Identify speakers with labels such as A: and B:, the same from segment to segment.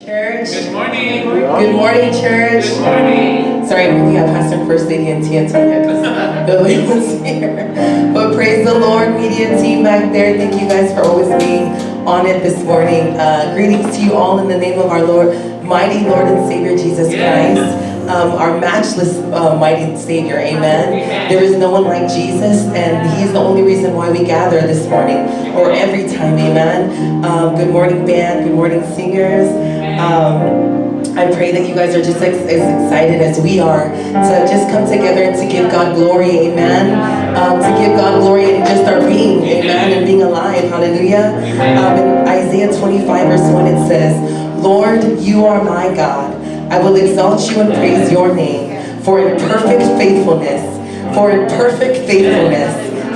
A: Church.
B: Good morning.
A: Good morning, church.
B: Good morning.
A: Sorry, I'm looking at Pastor and First Lady and Tia because Billy was here. But praise the Lord, media team back there. Thank you guys for always being on it this morning. Greetings to you all in the name of our Lord, mighty Lord and Savior Jesus Christ. Our matchless mighty Savior, amen. There is no one like Jesus, and He's the only reason why we gather this morning, or every time, amen. Good morning, band. Good morning, singers. I pray that you guys are just as excited as we are to just come together and to give God glory, amen. To give God glory in just our being, amen, and being alive, hallelujah. In Isaiah 25 verse 1 it says, Lord, you are my God. I will exalt you and praise your name, for in perfect faithfulness,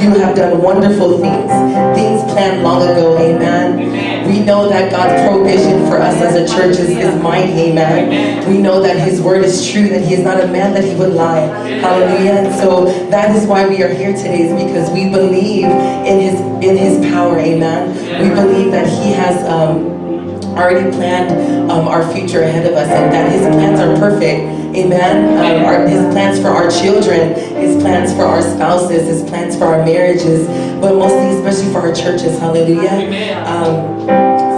A: you have done wonderful things planned long ago, amen. We know that God's provision for us as a church is mighty, amen. We know that His word is true, that He is not a man that He would lie, hallelujah. And so that is why we are here today, is because we believe in His power, amen. We believe that He has already planned our future ahead of us, and that His plans are perfect, amen. His plans for our children, His plans for our spouses, His plans for our marriages, but mostly especially for our churches, hallelujah.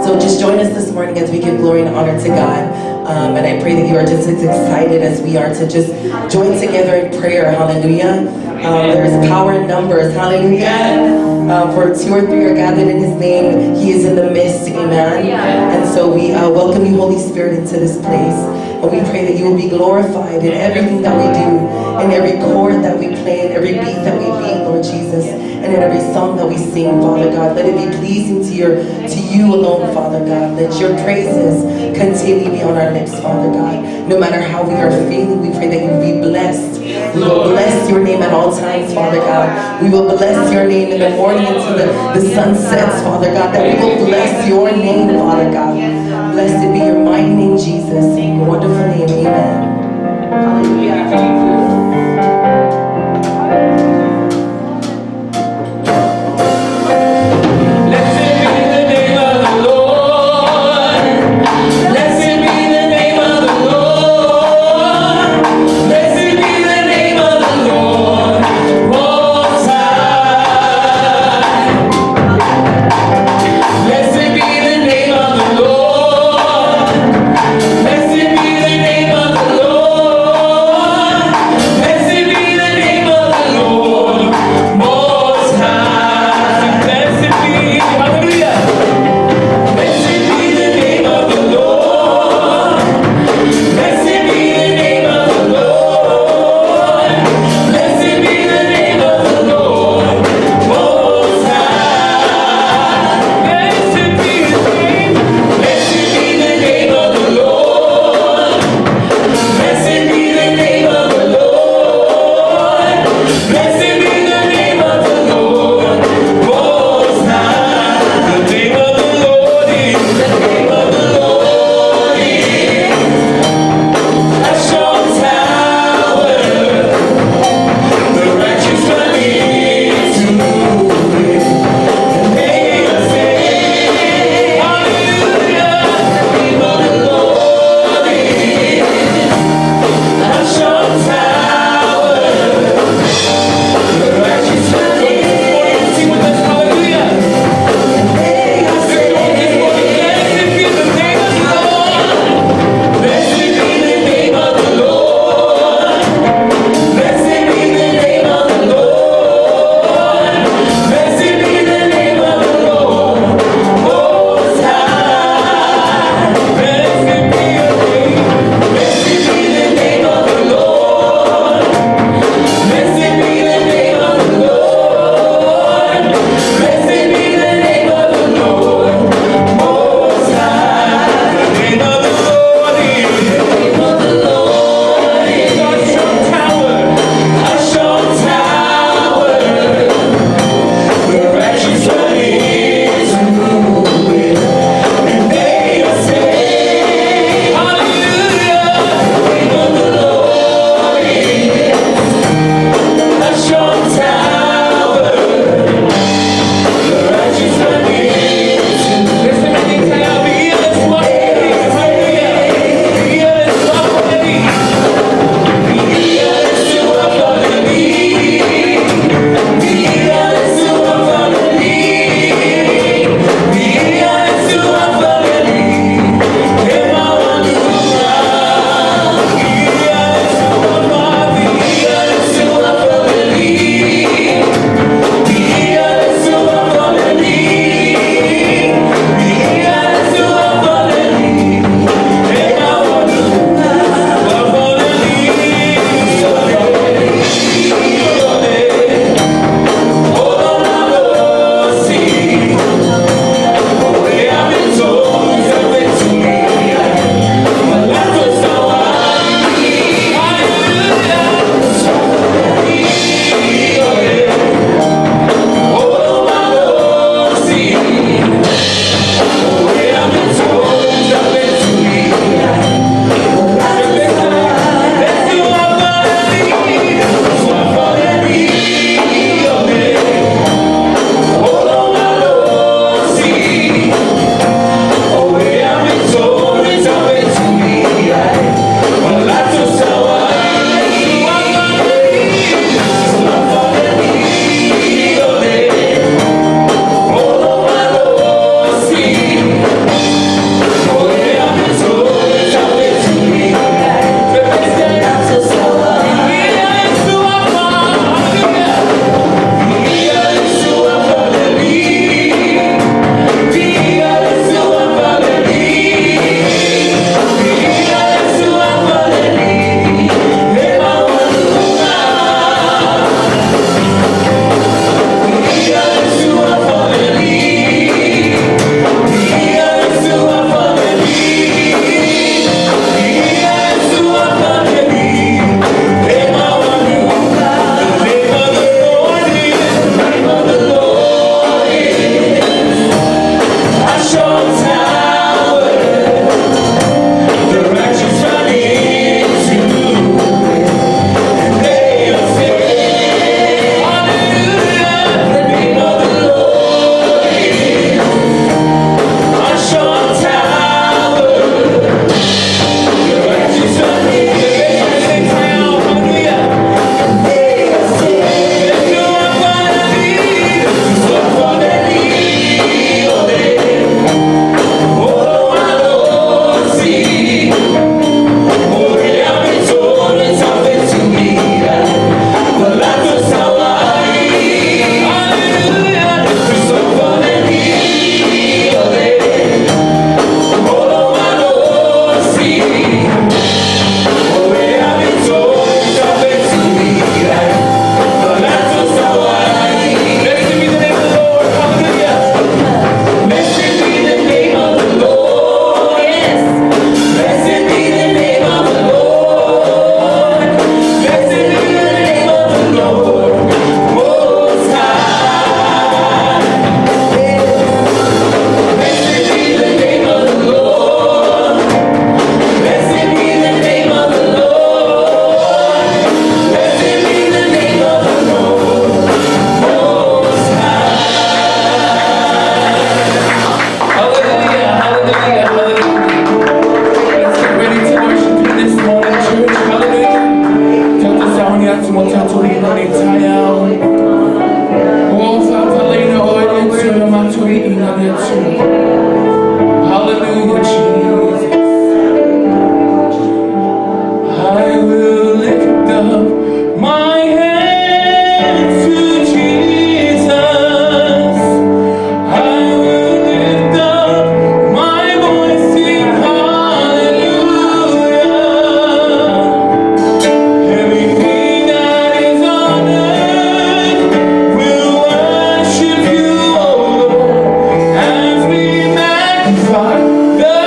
A: So just join us this morning as we give glory and honor to God, and I pray that you are just as excited as we are to just join together in prayer, hallelujah. There is power in numbers, hallelujah. For 2 or 3 are gathered in His name, He is in the midst, amen. And so we welcome you, Holy Spirit, into this place. And we pray that you will be glorified in everything that we do, in every chord that we play, in every beat that we beat, Lord Jesus, and in every song that we sing, Father God. Let it be pleasing to you alone, Father God. Let your praises continue to be on our lips, Father God. No matter how we are feeling, we pray that you will be blessed. We will bless your name at all times, Father God. We will bless your name in the morning until the sun sets, Father God. That we will bless your name, Father God. Blessed be your mighty name, Jesus. In your wonderful name, amen. Hallelujah.
C: Blessed be the name of the Lord.
B: Hallelujah, Jesus. I will lift up my hands to Jesus. I will lift up my voice in hallelujah. Everything that is on earth will worship you, O Lord, as we magnify the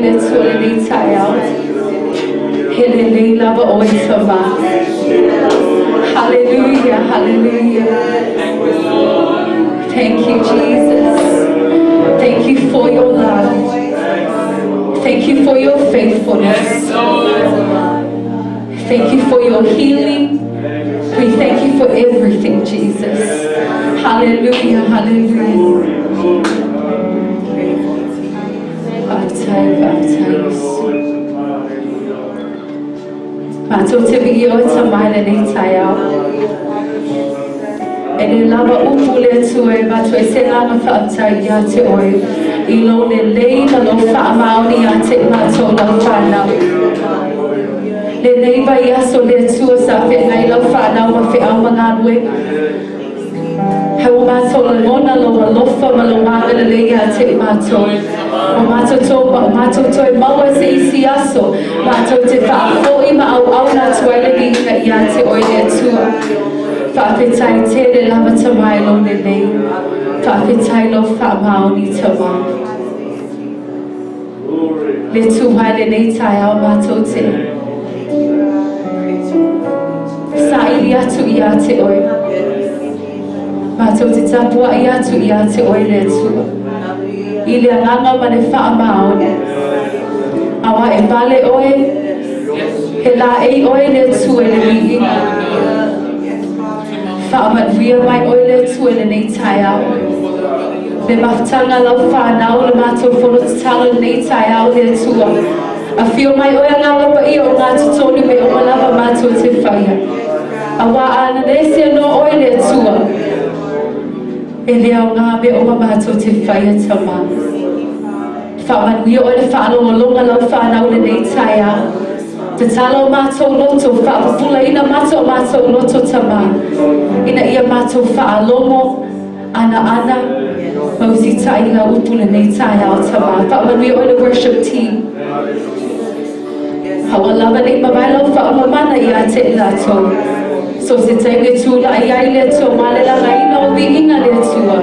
C: le tua le tai out. Hele le lava oi tama. Hallelujah, hallelujah. Thank you, Jesus. Thank you for your love. Thank you for your faithfulness. Thank you for your healing. We thank you for everything, Jesus. Hallelujah, hallelujah. Mato te bigi o ta mai le nei tai au. E le lava upu le tue, mato e se lana whaatai ia te oi. I lo le lei na lo whaamaoni a te mato lau whanau. Le nei ba ia so le tua sa whi ngai lau whanau ma whi au mangalue. Hau mato la mona lo wa lofa ma lo wangana le ia te mato. O mato to e maua se isi aso. Mato te whaafoi ma au au na tuaile ni ina ia te oi le tua. Whaapetai te le lava tamai lo le nei. Whaapetai lo whaamaoni tamai. Le tuhai le nei tai au mato te. Sa ili atu ia te oi. Mato te tapua ia atu ia te oi le tua. I le anganga ma le whaamaoni. Awa e vale oe. He la ei oe le tua le liinga. Whaamanuia mai oe le tua le nei tai au. Le maftanga lau whanau le mātou whono te talo nei tai au le tua. A whio mai oe ngā lapa ia o ngā tutoni me o malawa mātou te whaia. A wā ana nesia no oe le tua. E lea o ngā me o mātou te whaia tama. Whaamanuia oe le whaalo o longa lau whanau le nei tai au. Te talo mātou loto, whaapapula ina mātou loto tama. Ina ia mātou whaalongo, ana, mausi tai la upu le nei tai au tama. Whaamanuia oe le worship team. Hawa lava nei mamailo whaamamana i a te ilato. So se taime tūla ai ai le tua malela ngai no vi inga le tua.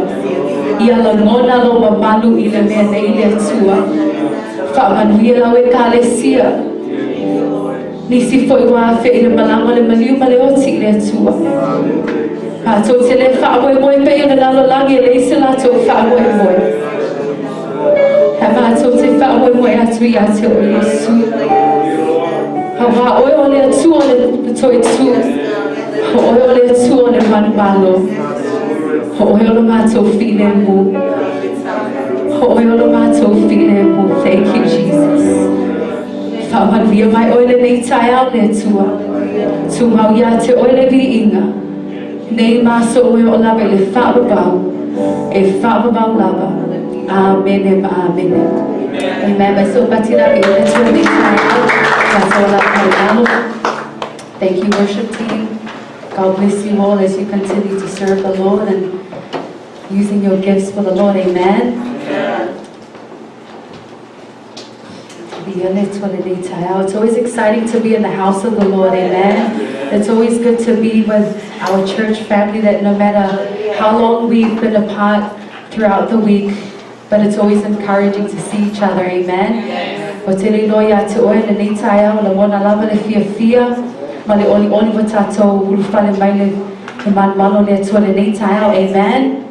C: Ia la ngona lo mamalu i le mea nei le tua. Whaamanuia lau e kālesia. Nisi foi wā whi i le malama le maliu ma le oti le tua. Pātou te le whaamoe moe pe i le lalo langi le isi lato whaamoe moe. He mātou te whaamoe moe atu i a te o Yesu. Hawa oe o le atua le toi tu. Ho oe o le atua le manumalo. Ho oe o le mātou whine mu. Ho oe o le mātou whine mu. Thank you, Jesus. Whaamanuia mai oe le nei tai au le tua. Tu mau ia te oe le vi inga. Nei maso oe o lava i le whaamabau. E whaamabau lava. Amen e ma amen. Amen. Mai so patira i le tua nei tai au. Thank you, worship team. God bless you all as you continue to serve the Lord and using your gifts for the Lord. Amen. It's always exciting to be in the house of the Lord. Amen. It's always good to be with our church family that no matter how long we've been apart throughout the week, but it's always encouraging to see each other. Amen. O te loia te oe le nei tai au, la mona lava le fia, ma le oli wa tātou ulufale mai le manmalo le atua le nei tai au, amen.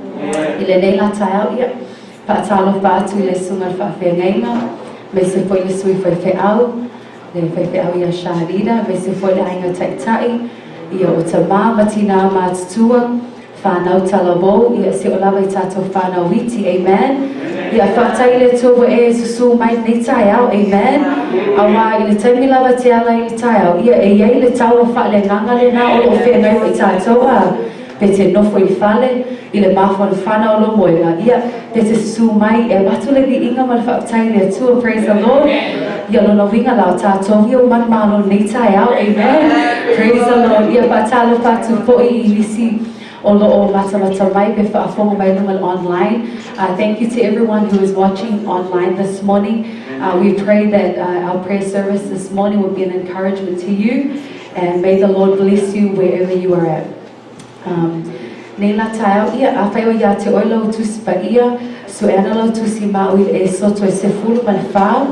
C: I le nei la tai au, ia. Paatalo paatu i le sunga le whaafea ngainga, me se foi le sui foi fe au ia shaharida, me se foi le ainga taitai, ia o ta mā matina mātutua, whanau talabou, ia se o lava i tātou whanau witi, amen. Ia whaatai le tōwa e susu mai nei tai au, amen. Awa i le taimi lava te ala i le tai au, ia e iei le taua wha le nganga le na o whengai i tātou a pe te nofo i whale, i le mawha le whanau lo moenga. Ia pe te susu mai e watu le vi inga ma le whaatai le atua, praise the Lord. Ia lono winga lau tātou, ia man malo nei tai au, amen. Praise the Lord. Ia whaatalo patu po i lisi. Olo mata mai be whaafonga mai lunga online. Thank you to everyone who is watching online this morning. We pray that our prayer service this morning will be an encouragement to you, and may the Lord bless you wherever you are at. Nei la tau ia a whaiwa ia te oilo tusi pa ia, so ana lo tusi mau i e soto e se fulu ma le whao.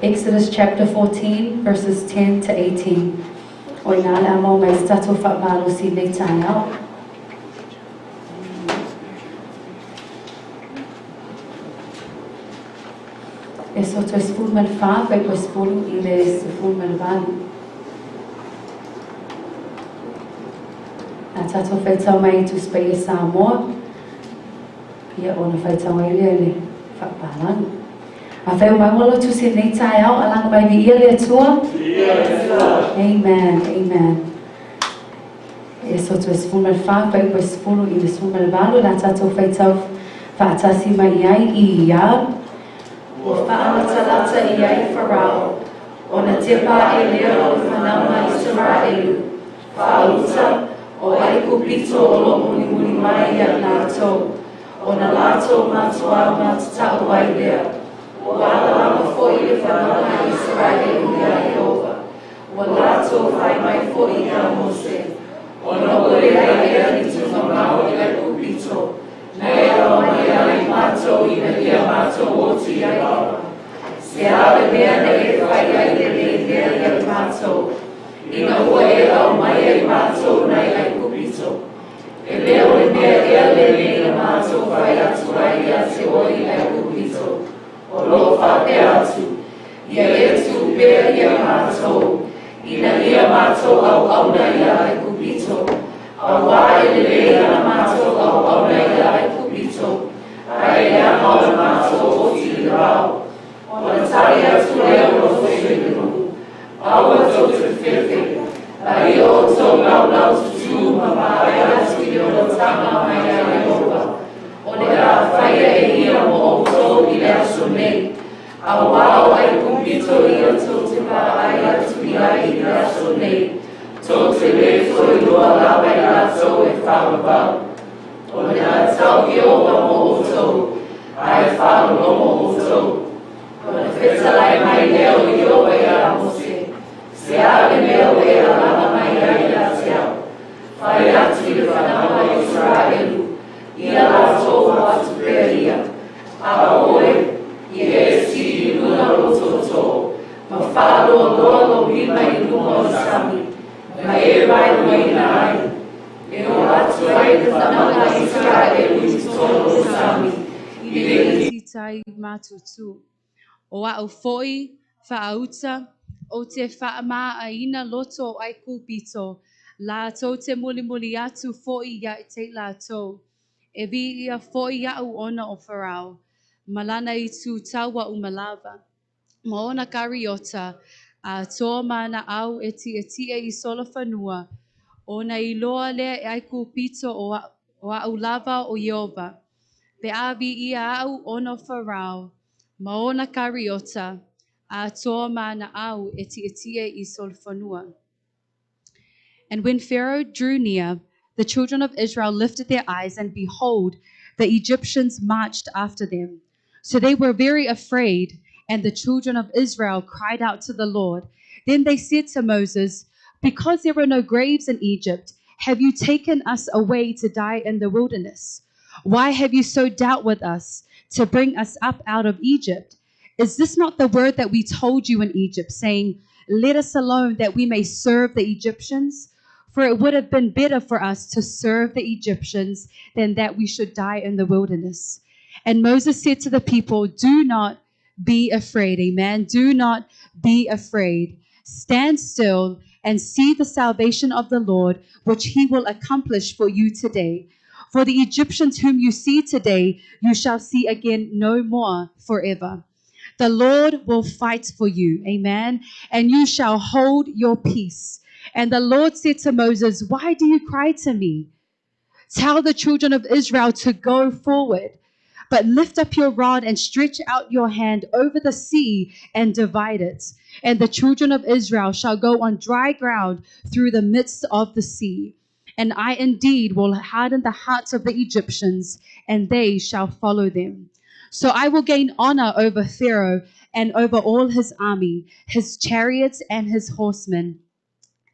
C: Exodus chapter 14, verses 10 to 18. O inale amo mai stato whaamalo si nei tai au. E sotto espulma il fava e poi espulma il espulma il vano. A tato whaitau mai tu spaia Samoa. Ia ona whaitau mai le whaapalangu. A whau mai wala tu si nei tai au alanga mai vi ia le atua. Amen, amen. E sotto espulma il fava e poi espulma il espulma il vano. A tato whaitau whaatasi mai ai I ia. O whaamatalata I ai Farao, o na tepa e leo o whanauna Israelu, whauta o ai kupito o lo muni muni mai a lato, o na lato matua matatau ai lea, o alama foi e whanauna Israelu i a Jehova, o lato whai mai foi a Mose, o na ore ai ea ni tunamau i ai kupito, Nei o mai ai mato I na ia mato o ti ai ora. Se ale mea nei whai ai le mea ia mato. I na ua e au mai ai mato nei ai kupito. E leo le mea ea le mea mato whai atu ai a te oi ai kupito. O lo whape atu. Ia e tu pea ia mato. I na ia mato au au na ia ai kupito. Au ai le mea mato au au na ia ai kupito. Ai ea maua mato o ti rao. O na tari atu leo no whenuru. Au atu te whiwhi. Ai o tō lau lau tutu mama ai atu I o na tanga mai a Jehova. O ne a whaia e ia mo o tō I le aso nei. Au au ai kupito I a tō te pā ai atu I ai I le aso nei. Tō te le foi loa lawa I ato e whawabau. O ne a tau ki owa mo o tō, ai whāu lomo o tō. O ne whetalai mai leo I owa I a Mose, se ale leo e a lama mai ai a te au. Whai atu I le whanawa Israelu, I a la tō o atu pēr ia. A oe, I e si I luna roto tō, ma whālo loa lo rima I luma o sami, ma e rai mai na ai. E o atu ai le whanaunga Israelu I tōno o sami, I le
D: Tai matutu. O au foi, whaauta, o te whaama a ina loto ai kupito, la tō te muli muli atu foi ia I te la tō. E vi ia foi ia u ona o Farao, malana I tu taua u malava. Ma ona kariota, a tō mana au e tia I sola whanua, ona I loa lea e ai kupito o au lava o Jehova. Pe avi ia au ono Farao, ma ona kariota, a tō mana au e tia I solfanua. And when Pharaoh drew near, the children of Israel lifted their eyes, and behold, the Egyptians marched after them. So they were very afraid, and the children of Israel cried out to the Lord. Then they said to Moses, because there were no graves in Egypt, have you taken us away to die in the wilderness? Why have you so dealt with us to bring us up out of Egypt? Is this not the word that we told you in Egypt, saying, let us alone that we may serve the Egyptians? For it would have been better for us to serve the Egyptians than that we should die in the wilderness. And Moses said to the people, do not be afraid. Amen. Do not be afraid. Stand still and see the salvation of the Lord, which he will accomplish for you today. For the Egyptians whom you see today, you shall see again no more forever. The Lord will fight for you. Amen. And you shall hold your peace. And the Lord said to Moses, why do you cry to me? Tell the children of Israel to go forward, but lift up your rod and stretch out your hand over the sea and divide it. And the children of Israel shall go on dry ground through the midst of the sea. And I indeed will harden the hearts of the Egyptians, and they shall follow them. So I will gain honor over Pharaoh and over all his army, his chariots and his horsemen.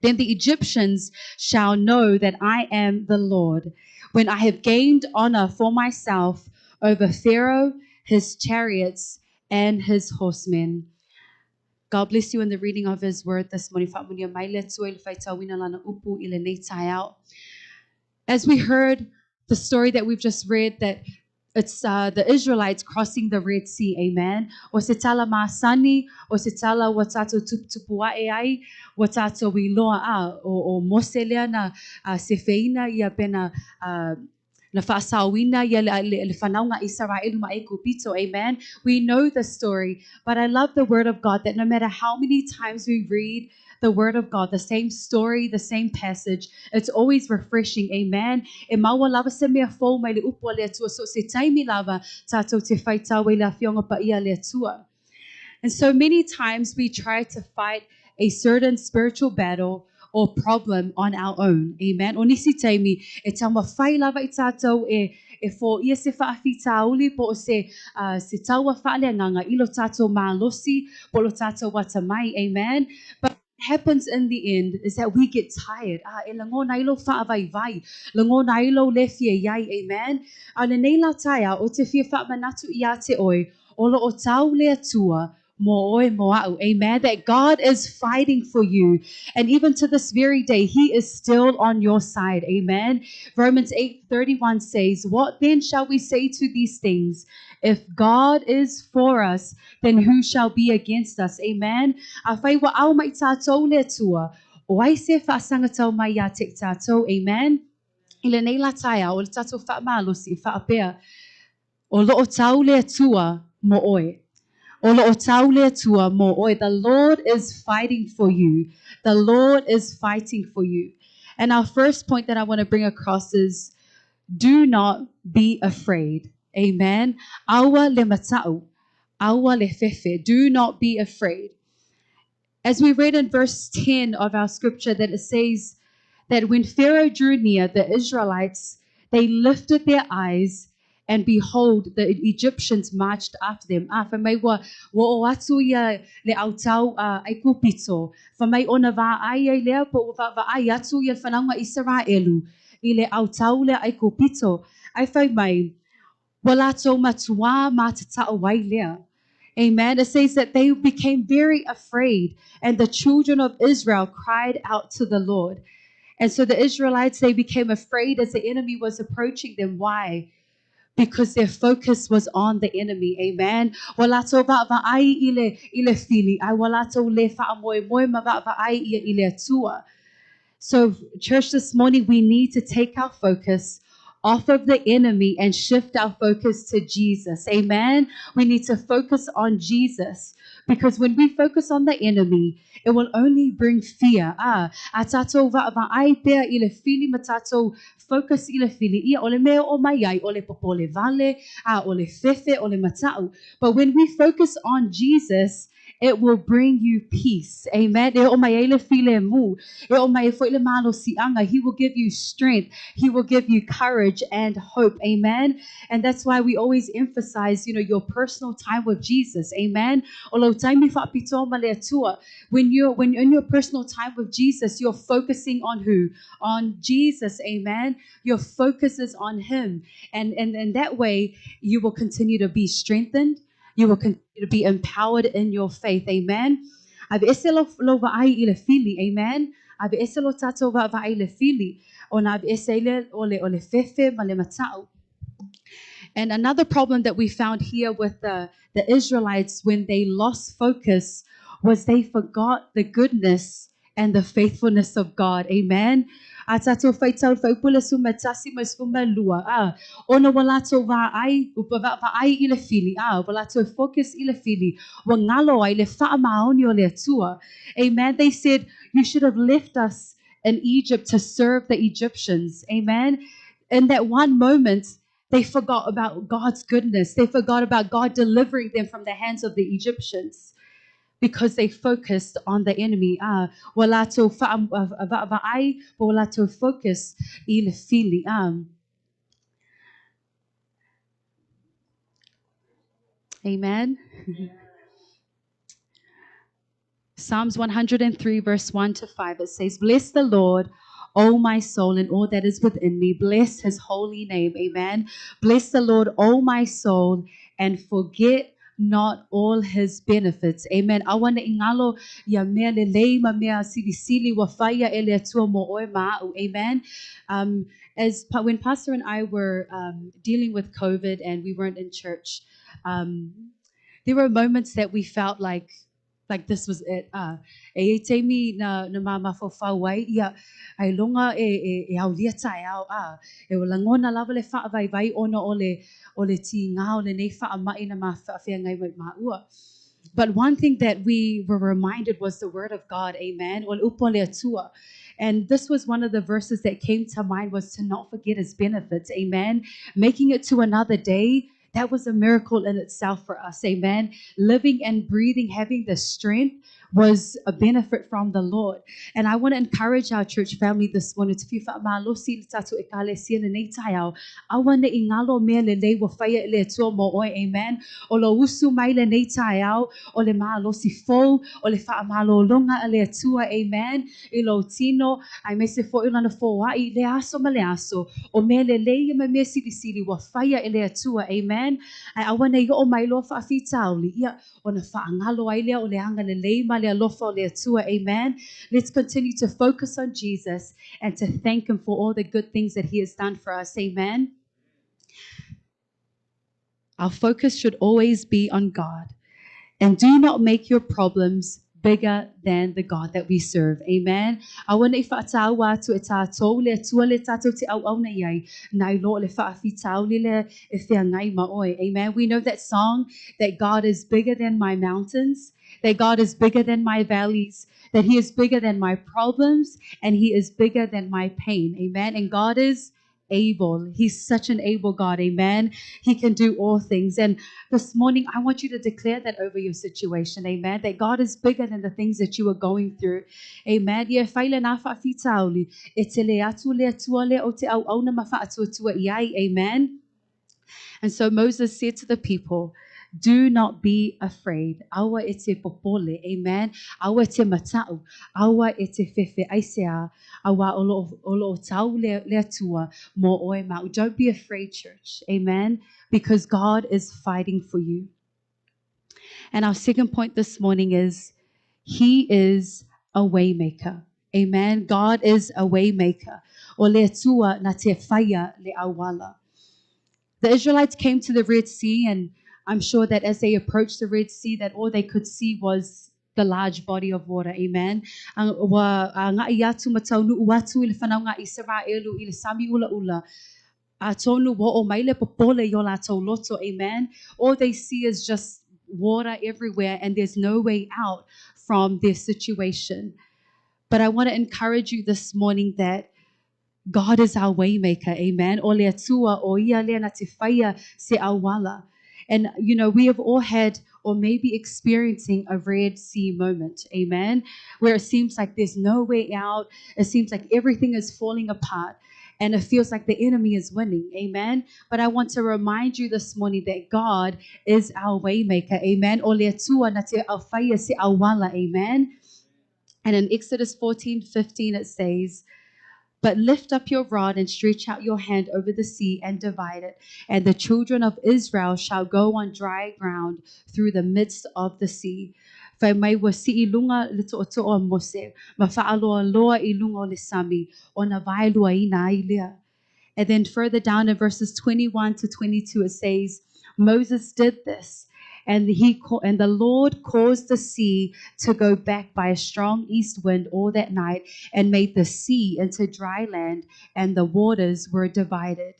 D: Then the Egyptians shall know that I am the Lord, when I have gained honor for myself over Pharaoh, his chariots, and his horsemen. God bless you in the reading of his word this morning. As we heard the story that we've just read, that it's the Israelites crossing the Red Sea, amen. O se tala maasani, o se tala watato tupua e ai, watato wiloa o moselea na se feina ia pena na faasawina ia le whanaunga Israel ma e kupito, amen. We know the story, but I love the word of God that no matter how many times we read the word of God, the same story, the same passage, it's always refreshing, amen. E maua lava se mea fo mai le upo le atua, so se taimi lava tatou te whaitau e la fionga pa ia le atua. And so many times we try to fight a certain spiritual battle or problem on our own. Amen. O nisi taimi, e tama whai lava i tātou e fo ia se whaafi tāuli po o se taua whaaleanganga ilo tātou mālosi po lo tātou watamai. Amen. But happens in the end is that we get tired. E lango nailo whaavai, lango nailo le fia yai, amen. Le nei la taia o te fia whaamanatu ia te oi, olo o tau le atua, mo oi mo au, amen. That God is fighting for you. And even to this very day, he is still on your side, amen. Romans 8:31 says, what then shall we say to these things? If God is for us, then who shall be against us? Amen. A whai wa au mai tātou le tua. O ai se whaasanga tau mai ia te tātou. Amen. I le nei la taia, o le tātou whaamalosi, whaapea. O lo o tau le tua mo oe. O lo o tau le tua mo oe. The Lord is fighting for you. The Lord is fighting for you. And our first point that I want to bring across is, do not be afraid. Amen. Awa le matau. Awa le fefe. Do not be afraid. As we read in verse 10 of our scripture, that it says that when Pharaoh drew near, the Israelites, they lifted their eyes, and behold, the Egyptians marched after them. Whamai wa o atu ia le autau ai kupito. Whamai ona wa ai ai lea po wa ai atu ia whanaunga Israelu. I le autau le ai kupito. Ai whamai, walato matua matatao wai lea. Amen. It says that they became very afraid, and the children of Israel cried out to the Lord. And so the Israelites, they became afraid as the enemy was approaching them. Why? Because their focus was on the enemy. Amen. Walato va'ai ile fili. Ai walato le fa'amoe moe ma va'ai ile atua. So, church, this morning we need to take our focus off of the enemy and shift our focus to Jesus. Amen. We need to focus on Jesus, because when we focus on the enemy, it will only bring fear. Atato va'ai pea ile fili matato focus ile fili ia ole mea o mai ai ole popole vale ole fefe ole matau. But when we focus on Jesus, it will bring you peace. Amen. He will give you strength. He will give you courage and hope. Amen. And that's why we always emphasize, your personal time with Jesus. Amen. When you're in your personal time with Jesus, you're focusing on who? On Jesus. Amen. Your focus is on him. And that way you will continue to be strengthened. You will continue to be empowered in your faith. Amen. Ave ese lo va'ai ile fili. Amen. Ave ese lo tato va'ai ile fili. Ona ave ese ile ole fefe ma le matau. And another problem that we found here with the Israelites when they lost focus was they forgot the goodness and the faithfulness of God. Amen. Atato faitau faupula suma tasi mas fuma lua. Ona walato va'ai ile fili. Walato focus ile fili. Wangalo ai le fa'amaoni o le atua. Amen. They said, you should have left us in Egypt to serve the Egyptians. Amen. In that one moment, they forgot about God's goodness. They forgot about God delivering them from the hands of the Egyptians, because they focused on the enemy. Walato va'ai, walato focus ile fili. Amen. Psalms 103 verse 1 to 5, it says, bless the Lord, O my soul, and all that is within me. Bless his holy name. Amen. Bless the Lord, O my soul, and forget not all his benefits. Amen. Awana ingalo ya mea lelei ma mea sili wa faya ele atua mo oe ma'u. Amen. When Pastor and I were dealing with COVID and we weren't in church, there were moments that we felt like this was it. E te mi na mama fo wai ia ai longa e au lia tai au e wala ngona lava le wha vai ona ole ti ngā ole nei wha mai na ma wha ngai mai ma ua. But one thing that we were reminded was the word of God, amen. Ol upo le atua. And this was one of the verses that came to mind, was to not forget his benefits, amen. Making it to another day, that was a miracle in itself for us, amen. Living and breathing, having the strength was a benefit from the Lord. And I want to encourage our church family this morning to fifa malosi tatu ekale siena nei taiao. Awana ingalo me le le wa faya le tua mo oi, amen. O lo usu mai le nei taiao, o le malosi fo, o le fa malo longa le tua, amen. Ilo tino, ai me se fo ilana fo wa I le aso ma le aso, o me le me me sili wa faya le tua, amen. Ai awana yo o mai lo fa fitauli, ia o na fa ngalo ai le o le anga le le ma le alofa le tua, amen. Let's continue to focus on Jesus and to thank him for all the good things that he has done for us, amen. Our focus should always be on God. And do not make your problems bigger than the God that we serve. Amen. Awana I whaatawa tu e tātou le tua le tātou te au au na iai. Nai lo le whaafitau le e whea ngai maoi. Amen. We know that song, that God is bigger than my mountains, that God is bigger than my valleys, that he is bigger than my problems, and he is bigger than my pain. Amen. And God is able. He's such an able God. Amen. He can do all things. And this morning, I want you to declare that over your situation. Amen. That God is bigger than the things that you are going through. Amen. Ia whaile nā whaafitauli. E te le atu le atua le o te au au na mawhaatua iai. Amen. And so Moses said to the people, do not be afraid. Awa e te popole, amen. Awa te matau, awa e te fefe aisea, awa olo tau le atua mo oe mau. Don't be afraid, church, amen, because God is fighting for you. And our second point this morning is, he is a way maker. Amen. God is a way maker. O le atua na te whaia le awala. The Israelites came to the Red Sea, and I'm sure that as they approached the Red Sea, that all they could see was the large body of water. Amen. Nga iatu matau nu uatu ile whanau nga Israelu ile sami ula ula. Tonu wo o maile popole yo la tau loto. Amen. All they see is just water everywhere, and there's no way out from their situation. But I want to encourage you this morning that God is our waymaker, amen. O lea tua, o ia lea na te whaia se awala. And, you know, we have all had or maybe experiencing a Red Sea moment, amen, where it seems like there's no way out. It seems like everything is falling apart, and it feels like the enemy is winning, amen. But I want to remind you this morning that God is our waymaker, amen. O lea tua na te whaia se awala, amen. And in Exodus 14:15 it says, but lift up your rod and stretch out your hand over the sea and divide it. And the children of Israel shall go on dry ground through the midst of the sea. Whai mai wa si ilunga le to o Mose, ma whaaloa loa ilunga o le sami, o na vailua ina ilea. And then further down in verses 21 to 22, it says, Moses did this, and the Lord caused the sea to go back by a strong east wind all that night, and made the sea into dry land, and the waters were divided.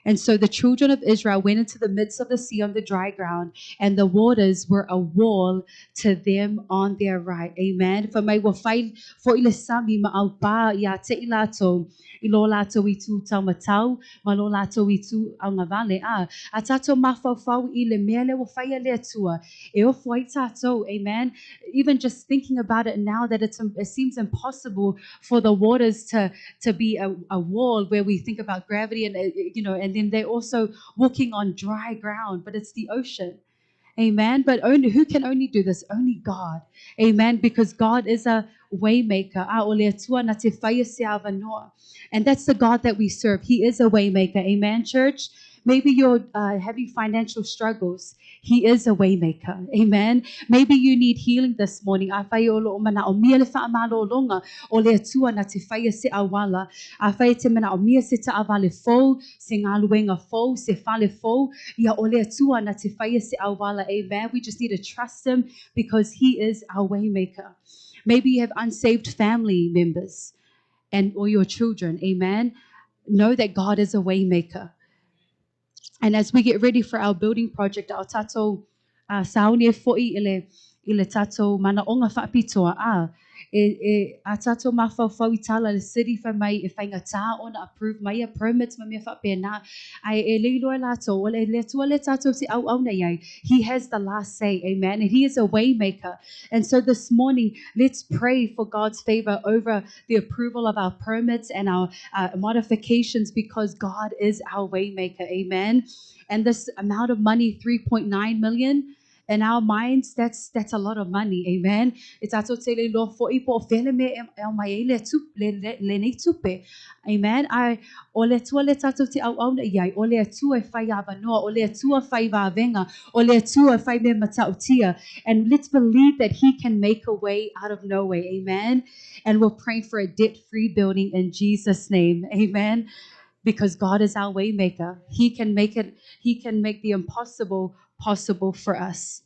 D: And so the children of Israel went into the midst of the sea on the dry ground, and the waters were a wall to them on their right. Amen. For mai wa fai for ile sami ma au pa ia te ilato ilo lato I tu tau matau ma lo lato I tu au ngavale a tato mafau ile mele wa fai le atua e o foi tato. Amen. Even just thinking about it now, that it seems impossible for the waters to be a wall, where we think about gravity and and then they're also walking on dry ground, but it's the ocean. Amen. But who can only do this? Only God. Amen. Because God is a waymaker. And that's the God that we serve. He is a waymaker. Amen, church. Maybe you're having financial struggles. He is a waymaker. Amen. Maybe you need healing this morning. A whai o loo mana o mia le wha amalo longa o le atua na te whaia se awala. A whai te mana o mia se ta awale fau, se ngā luenga fau, se whale fau. Ia o le atua na te whaia se awala. Amen. We just need to trust him because he is our waymaker. Maybe you have unsaved family members and or your children. Amen. Know that God is a waymaker. And as we get ready for our building project, our tato sauni e fo'i ile tato mana onga whaapitoa a tato mawhauwhau I tala le city wha mai e whainga tā ona approve mai a permits ma mea whaapena ai e leilo e lato o le tua le tato si au na iai. He has the last say, amen, and he is a way maker. And so this morning, let's pray for God's favor over the approval of our permits and our modifications because God is our way maker, amen. And this amount of money, 3.9 million, in our minds, that's a lot of money, amen. It's ato te le lo fo ipo fele me e mai le tu le nei tupe, amen. Ai o le tua le tato te au na iai, o le atua e whai ava noa, o le atua whai va venga, o le atua whai me matautia, and let's believe that he can make a way out of no way, amen. And we're praying for a debt-free building in Jesus' name, amen. Because God is our way maker. He can make the impossible possible for us.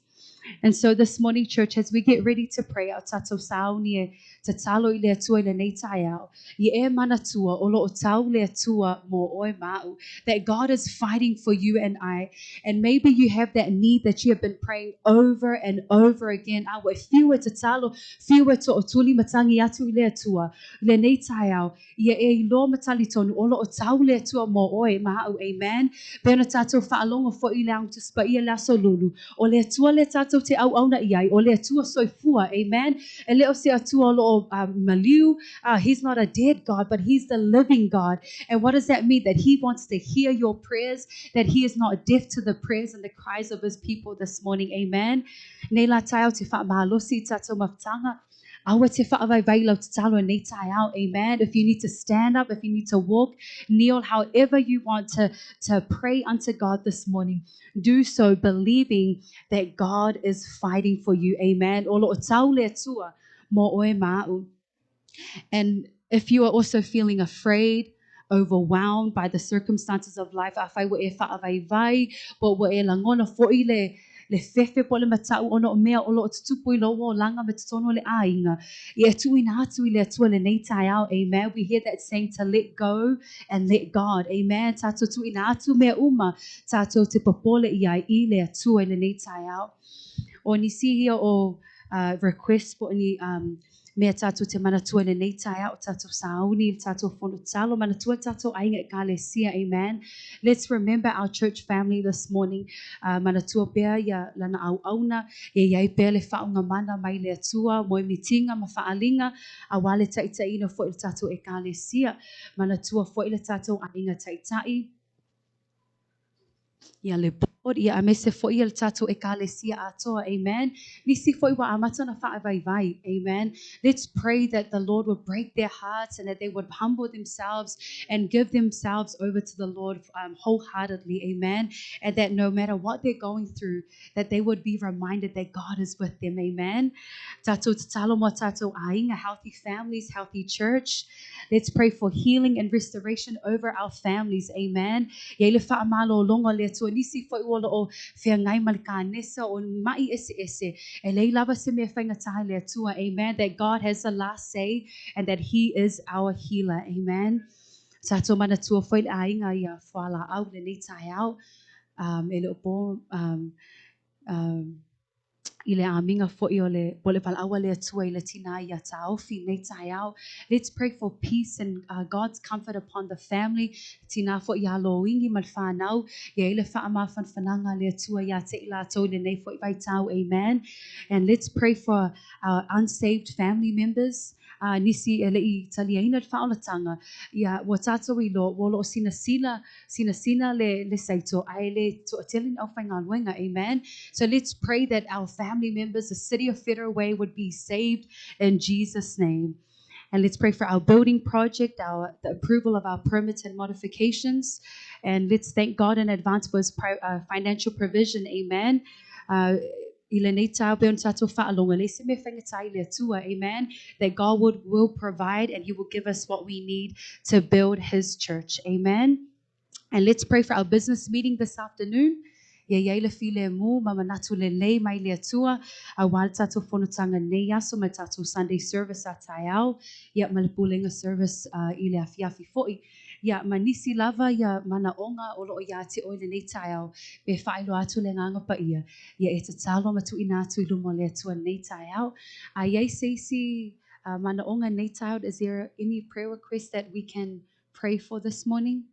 D: And so this morning, church, as we get ready to pray, au tatou sauni e te talo I le atua I le nei tai au, I e mana tua, o lo o tau le atua mo oe mau, that God is fighting for you and I. And maybe you have that need that you have been praying over and over again. Awa, whiua te talo, whiua to o tuli matangi atu I le atua, le nei tai au, I e lo matali tonu, o lo o tau le atua mo oe mau, amen. Pena tatou whaalonga fo I le ang tu spa I laso lulu, o le atua le tatou te au na iai, o le atua soifua, amen. E leo se atua lo maliu, he's not a dead God, but he's the living God. And what does that mean? That he wants to hear your prayers, that he is not deaf to the prayers and the cries of his people this morning, amen. Nei la taio te whaamahalosi tatou maftanga, awa te whaawaiwai lau te talo nei tai au, amen. If you need to stand up, if you need to walk, kneel, however you want to pray unto God this morning, do so believing that God is fighting for you, amen. O lo o tau le atua mo oe mau. And if you are also feeling afraid, overwhelmed by the circumstances of life, awhai wa e whaawaiwai, po wa e langona fo'i le fefe po le matau ono o mea o lo o tutupu I loa o langa me tutono le ainga. I atu ina atu I le atua le nei tai au, amen. We hear that saying to let go and let God, amen. Tato tu ina atu mea uma, tato te popole I le atua le nei tai au. O ni si o request po ni mea tātou te manatua le nei tai au tātou sauni, tātou whono talo, manatua tātou ainga e kālesia, amen. Let's remember our church family this morning. Manatua pēr ia lana au auna, iai pēr le whaunga mana mai le atua, moe mitinga, ma whaalinga, a wale taitaina fo il tātou e kālesia. Manatua fo il tātou ainga taitai. Ia le board, ia amese fo ia le tātou e kālesia atoa, amen. Nisi fo iwa amata na whaawaiwai, amen. Let's pray that the Lord would break their hearts and that they would humble themselves and give themselves over to the Lord wholeheartedly, amen. And that no matter what they're going through, that they would be reminded that God is with them, amen. Tātou te talo mo tātou ainga, healthy families, healthy church. Let's pray for healing and restoration over our families, amen. Ia le whaamalo longa le atua nisi fo iwala o whea ngai malika nesa o mai ese ese. E lei lava se mea whainga taha le atua, amen. That God has the last say and that he is our healer, amen. Tātou mana tua whai le ainga ia whala au le nei tai au. E le opo, I le aminga fo'i o le pole walaua le atua I le tina ia taofi nei tai au. Let's pray for peace and God's comfort upon the family. Tina fo'i alo ingi mal whanau. Ia ile whaama whanwhananga le atua ia te ila tau le nei fo'i vai tau. Amen. And let's pray for our unsaved family members. Nisi e lei taliaina le whaolatanga. Ia wa tātou I lo, wolo o sina le saito. Ai le to atelin au whainga luenga. Amen. So let's pray that our family members, the city of Federal Way would be saved in Jesus' name. And let's pray for our building project, the approval of our permits and modifications. And let's thank God in advance for his financial provision. Amen. Amen. That God will provide and he will give us what we need to build his church. Amen. And let's pray for our business meeting this afternoon. Ia iai le file mu, mama natu le lei mai le atua, a wal tatu whanutanga nei aso mai tatu Sunday service a tai au, ia malipulenga service i le afiafi fo'i. Ia manisi lava ia mana onga o loo ia te oile nei tai au, be whailo atu le nganga pa ia. Ia e te talo matu ina atu i lumo le atua nei tai au. A iai seisi mana onga nei tai au, is there any prayer request that we can pray for this morning?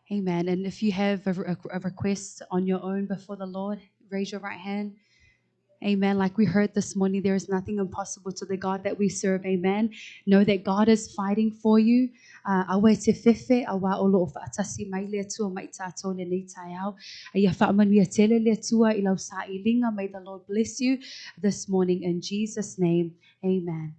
D: Amen. And if you have a request on your own before the Lord, raise your right hand. Amen. Like we heard this morning, there is nothing impossible to the God that we serve. Amen. Know that God is fighting for you. Awe te fefe, awa olo o whaatasi mai lea tua mai tātou le nei tai au. Ia whaamanuia tele lea tua i lau sa i linga. May the Lord bless you this morning in Jesus' name. Amen.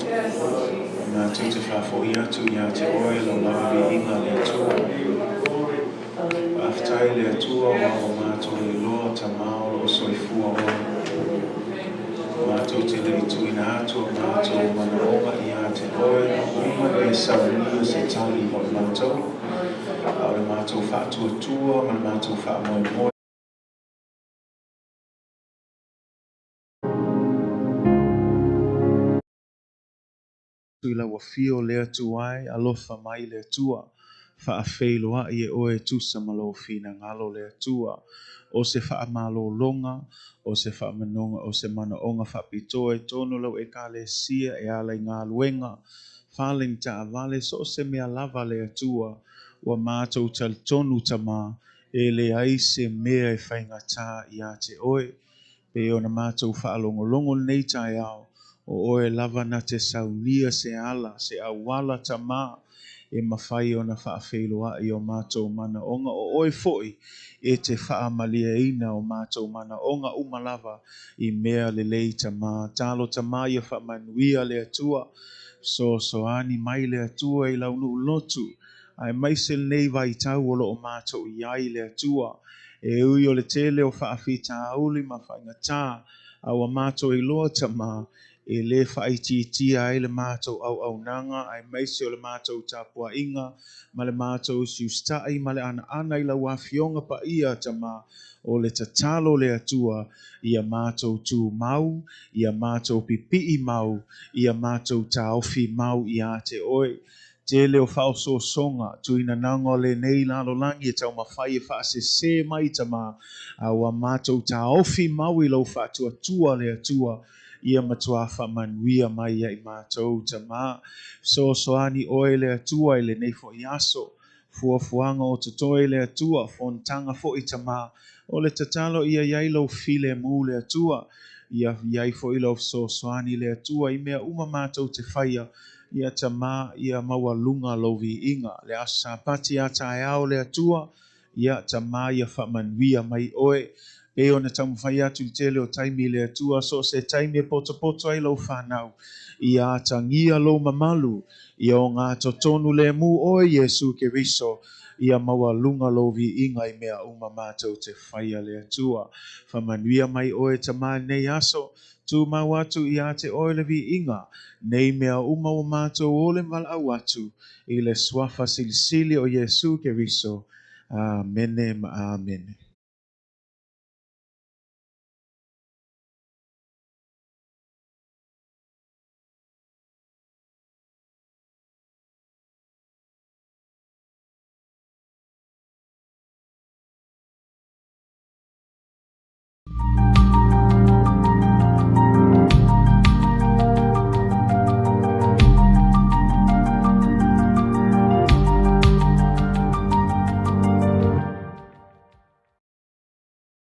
E: Nā tū te whāwhoi atu i a te oe lau lawa vi inga le atua. Aftai le atua o mātou i loa ta mao o soifua o. Mātou te le tu ina atua mātou mana onga i a te oe onga e saunia se tali o mātou. Aure mātou whātua tua, mana mātou whāmoe moe. I la wafio le atu ai, alofa mai le atua. Whaafeiloa i e oe tusa malo fina ngalo le atua. O se whaamalo longa, o se whaamanonga, o se mana onga whapitoa e tonu lau e ka le sia e ala i ngā luenga. Whaling ta avale so se mea lava le atua. Wa mātou tal tonu tama e le aise mea e whaingata i a te oe. Pe ona mātou whaalongolongo nei tai au. O oe lava na te saunia se ala, se awala tama, e mawhai ona whaafeiloa i o mātou mana onga o oe foi, e te whaamalia ina o mātou mana onga umalava i mea le lei tama, talo tama i a whaamanuia le atua, so ani mai le atua i launu lotu, ai maisel nei vai tau o lo o mātou i ai le atua, e ui o le tele o whaafita auli ma whaingata, au a mātou i loa tama, e le whaititia ai le mātou au nanga, ai maise o le mātou tāpua inga, ma le mātou siustai, ma le ana i la wafionga pa ia tama, o le tatalo le atua, ia mātou tū mau, ia mātou pipi mau, ia mātou taofi mau i a te oe. Te leo whaoso songa, tu ina nango le nei lalo langi e tau mawhai e whaase se mai tama, a mātou taofi mau i lau whaatua tua le atua, ia matua whamanuia mai ai mātou tama. So ani oe le atua i le nei fo i aso. Fuafuanga o totoe le atua, fontanga fo i tama. O le tatalo ia iai lau file mu le atua. Ia iai fo i lau so ani le atua i mea uma mātou te whaia. Ia tama, ia maua lunga lau vi inga. Le asa pati a tae au le atua. Ia tama ia whamanuia mai oe. E ona tamu whai atu i tele o taimi le atua, so se taimi e poto ai lau whanau. I a tangia lo mamalu, i o ngā totonu le mu o Yesu ke riso, i a maua lunga lo vi inga i mea uma mātou te whaia le atua. Whamanuia mai oe tamā nei aso, tu mau atu i a te oe le vi inga, nei mea uma o mātou ole mal au atu, i le swafa silisili o Yesu ke riso. Amene ma amene.